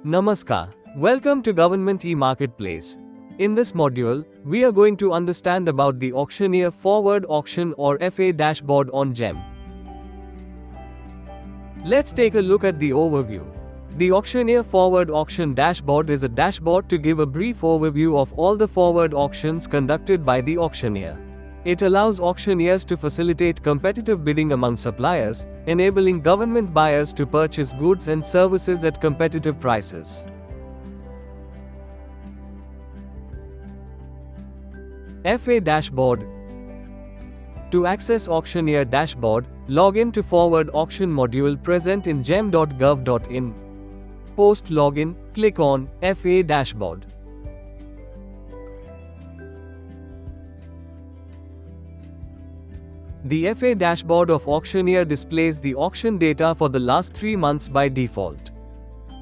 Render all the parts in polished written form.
Namaskar. Welcome to Government e-Marketplace. In this module, we are going to understand about the Auctioneer Forward Auction or FA dashboard on GeM. Let's take a look at the overview. The Auctioneer Forward Auction Dashboard is a dashboard to give a brief overview of all the forward auctions conducted by the auctioneer. It allows auctioneers to facilitate competitive bidding among suppliers, enabling government buyers to purchase goods and services at competitive prices. FA Dashboard. To access Auctioneer Dashboard, log in to Forward Auction module present in gem.gov.in. Post login, click on FA Dashboard. The FA dashboard of Auctioneer displays the auction data for the last 3 months by default.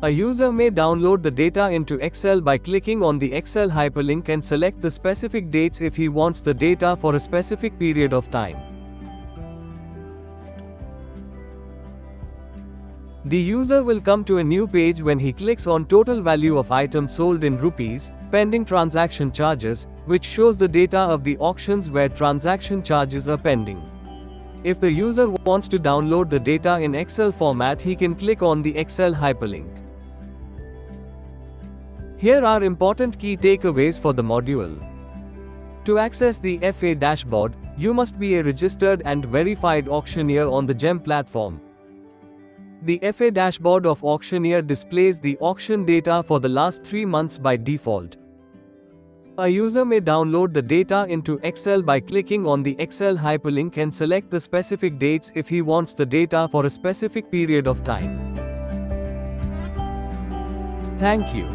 A user may download the data into Excel by clicking on the Excel hyperlink and select the specific dates if he wants the data for a specific period of time. The user will come to a new page when he clicks on Total Value of Items Sold in Rupees, Pending Transaction Charges, which shows the data of the auctions where transaction charges are pending. If the user wants to download the data in Excel format, he can click on the Excel hyperlink. Here are important key takeaways for the module. To access the FA dashboard, you must be a registered and verified auctioneer on the GeM platform. The FA dashboard of Auctioneer displays the auction data for the last 3 months by default. A user may download the data into Excel by clicking on the Excel hyperlink and select the specific dates if he wants the data for a specific period of time. Thank you.